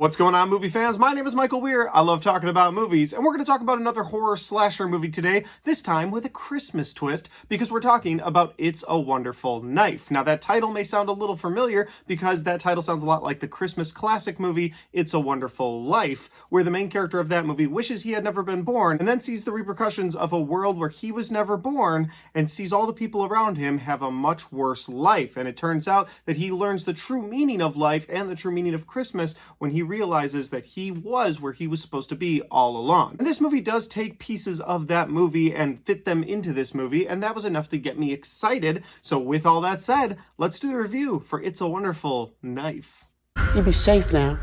What's going on, movie fans? My name is Michael Weer. I love talking about movies, and we're going to talk about another horror slasher movie today, this time with a Christmas twist, because we're talking about It's a Wonderful Knife. Now, that title may sound a little familiar because that title sounds a lot like the Christmas classic movie, It's a Wonderful Life, where the main character of that movie wishes he had never been born, and then sees the repercussions of a world where he was never born, and sees all the people around him have a much worse life. And it turns out that he learns the true meaning of life and the true meaning of Christmas when he realizes that he was where he was supposed to be all along. And this movie does take pieces of that movie and fit them into this movie, and that was enough to get me excited. So with all that said, let's do the review for It's a Wonderful Knife. You be safe now.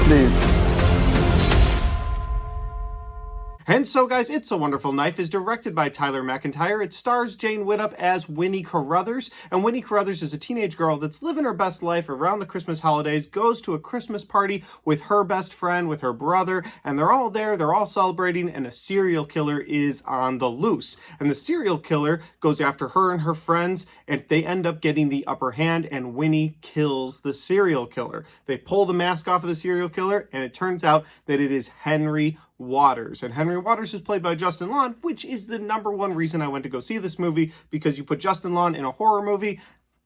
Please. And so, guys, It's a Wonderful Knife is directed by Tyler McIntyre. It stars Jane Widdop as Winnie Carruthers, and Winnie Carruthers is a teenage girl that's living her best life around the Christmas holidays, goes to a Christmas party with her best friend, with her brother, and they're all there, they're all celebrating, and a serial killer is on the loose. And the serial killer goes after her and her friends, and they end up getting the upper hand, and Winnie kills the serial killer. They pull the mask off of the serial killer, and it turns out that it is Henry Waters. And Henry Waters is played by Justin Long, which is the #1 reason I went to go see this movie, because you put Justin Long in a horror movie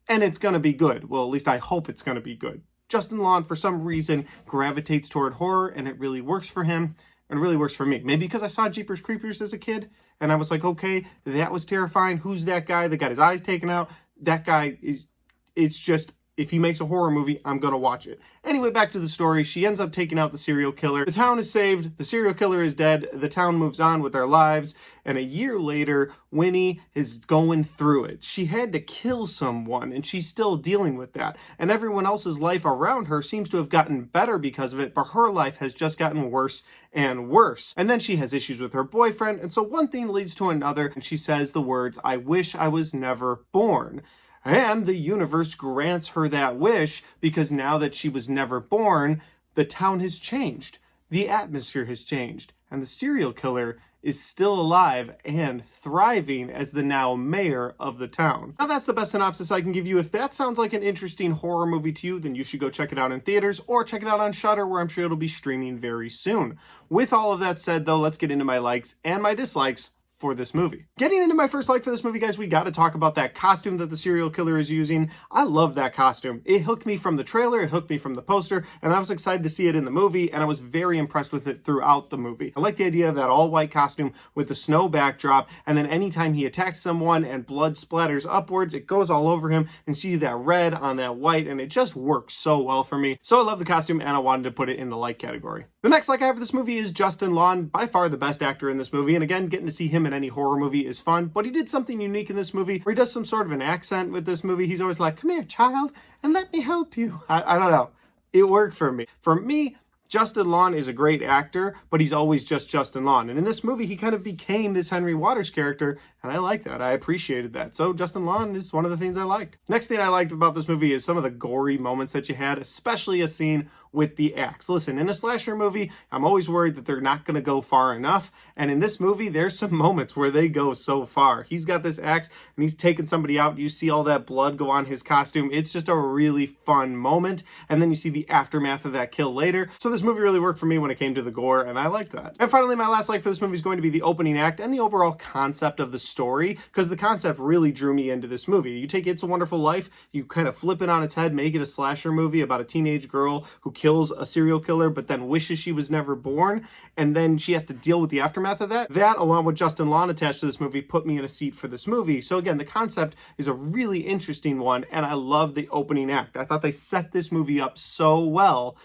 and it's going to be good. Well, at least I hope it's going to be good. Justin Long, for some reason, gravitates toward horror, and it really works for him and it really works for me. Maybe because I saw Jeepers Creepers as a kid and I was like, okay, that was terrifying. Who's that guy that got his eyes taken out? That guy is, it's just, if he makes a horror movie, I'm going to watch it. Anyway, back to the story. She ends up taking out the serial killer. The town is saved. The serial killer is dead. The town moves on with their lives. And a year later, Winnie is going through it. She had to kill someone, and she's still dealing with that. And everyone else's life around her seems to have gotten better because of it, but her life has just gotten worse and worse. And then she has issues with her boyfriend. And so one thing leads to another, and she says the words, "I wish I was never born." And the universe grants her that wish because now that she was never born, the town has changed. The atmosphere has changed. And the serial killer is still alive and thriving as the now mayor of the town. Now that's the best synopsis I can give you. If that sounds like an interesting horror movie to you, then you should go check it out in theaters or check it out on Shudder, where I'm sure it'll be streaming very soon. With all of that said, though, let's get into my likes and my dislikes for this movie. Getting into my first like for this movie, guys, we got to talk about that costume that the serial killer is using. I love that costume. It hooked me from the trailer, it hooked me from the poster, and I was excited to see it in the movie, and I was very impressed with it throughout the movie. I like the idea of that all-white costume with the snow backdrop, and then anytime he attacks someone and blood splatters upwards, it goes all over him, and see that red on that white, and it just works so well for me. So I love the costume, and I wanted to put it in the like category. The next like I have for this movie is Justin Long, by far the best actor in this movie, and again, getting to see him in any horror movie is fun, but he did something unique in this movie where he does some sort of an accent with this movie. He's always like, "Come here, child, and let me help you." I don't know. It worked for me. For me, Justin Long is a great actor, but he's always just Justin Long. And in this movie, he kind of became this Henry Waters character, and I like that. I appreciated that. So Justin Long is one of the things I liked. Next thing I liked about this movie is some of the gory moments that you had, especially a scene with the axe. Listen, in a slasher movie, I'm always worried that they're not going to go far enough. And in this movie, there's some moments where they go so far. He's got this axe and he's taking somebody out. You see all that blood go on his costume. It's just a really fun moment. And then you see the aftermath of that kill later. So this movie really worked for me when it came to the gore, and I liked that. And finally, my last like for this movie is going to be the opening act and the overall concept of the story, because the concept really drew me into this movie. You take It's a Wonderful Life, you kind of flip it on its head, make it a slasher movie about a teenage girl who kills a serial killer but then wishes she was never born, and then she has to deal with the aftermath of that. That, along with Justin Long attached to this movie, put me in a seat for this movie. So again, the concept is a really interesting one, and I love the opening act. I thought they set this movie up so well.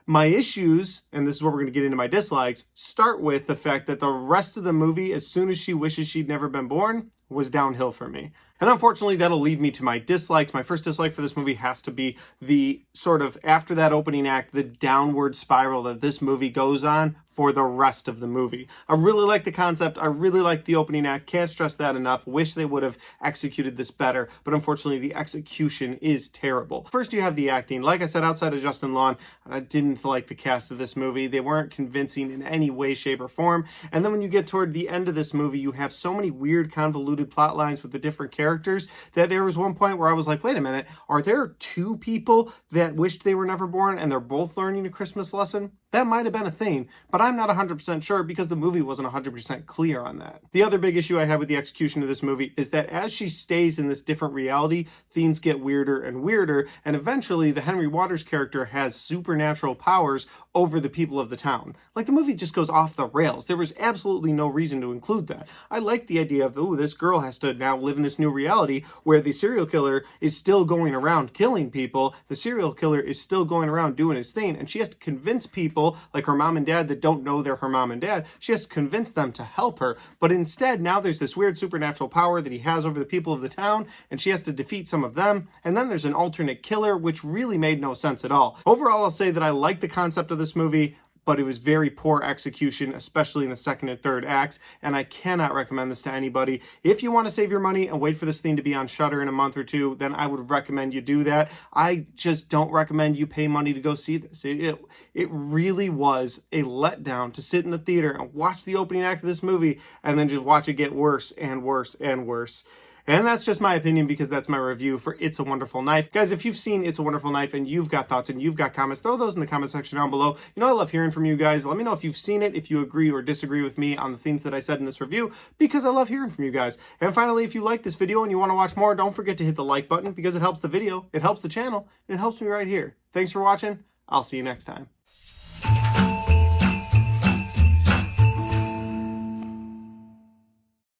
My issues, and this is where we're going to get into my dislikes, start with the fact that the rest of the movie, as soon as she wishes she'd never been born, was downhill for me. And unfortunately, that'll lead me to my dislikes. My first dislike for this movie has to be the sort of, after that opening act, the downward spiral that this movie goes on for the rest of the movie. I really like the concept. I really like the opening act. Can't stress that enough. Wish they would have executed this better, but unfortunately the execution is terrible. First, you have the acting. Like I said, outside of Justin Long, I didn't like the cast of this movie. They weren't convincing in any way, shape, or form. And then when you get toward the end of this movie, you have so many weird, convoluted plot lines with the different characters characters that there was one point where I was like, wait a minute, are there two people that wished they were never born and they're both learning a Christmas lesson? That might have been a thing, but I'm not 100% sure because the movie wasn't 100% clear on that. The other big issue I have with the execution of this movie is that as she stays in this different reality, things get weirder and weirder, and eventually the Henry Waters character has supernatural powers over the people of the town. Like, the movie just goes off the rails. There was absolutely no reason to include that. I like the idea of, oh, this girl has to now live in this new reality where the serial killer is still going around killing people, the serial killer is still going around doing his thing, and she has to convince people, like her mom and dad that don't know they're her mom and dad, she has to convince them to help her. But instead, now there's this weird supernatural power that he has over the people of the town, and she has to defeat some of them. And then there's an alternate killer, which really made no sense at all. Overall, I'll say that I like the concept of this movie, but it was very poor execution, especially in the second and third acts, and I cannot recommend this to anybody. If you want to save your money and wait for this thing to be on Shudder in a month or two, then I would recommend you do that. I just don't recommend you pay money to go see this. It really was a letdown to sit in the theater and watch the opening act of this movie and then just watch it get worse and worse and worse. And that's just my opinion because that's my review for It's a Wonderful Knife. Guys, if you've seen It's a Wonderful Knife and you've got thoughts and you've got comments, throw those in the comment section down below. You know, I love hearing from you guys. Let me know if you've seen it, if you agree or disagree with me on the things that I said in this review, because I love hearing from you guys. And finally, if you like this video and you want to watch more, don't forget to hit the like button because it helps the video, it helps the channel, and it helps me right here. Thanks for watching. I'll see you next time.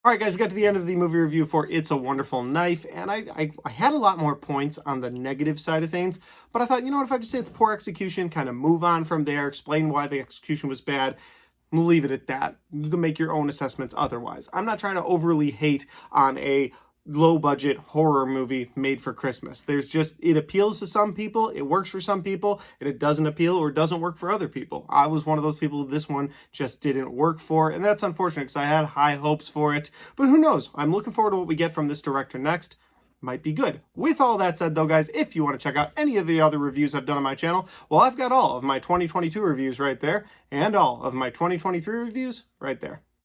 All right, guys, we got to the end of the movie review for It's a Wonderful Knife, and I had a lot more points on the negative side of things, but I thought, you know what, if I just say it's poor execution, kind of move on from there, explain why the execution was bad, we'll leave it at that. You can make your own assessments otherwise. I'm not trying to overly hate on a low-budget horror movie made for Christmas. There's just, it appeals to some people, it works for some people, and it doesn't appeal or doesn't work for other people. I was one of those people this one just didn't work for, and that's unfortunate because I had high hopes for it. But who knows? I'm looking forward to what we get from this director next. Might be good. With all that said, though, guys, if you want to check out any of the other reviews I've done on my channel, well, I've got all of my 2022 reviews right there, and all of my 2023 reviews right there.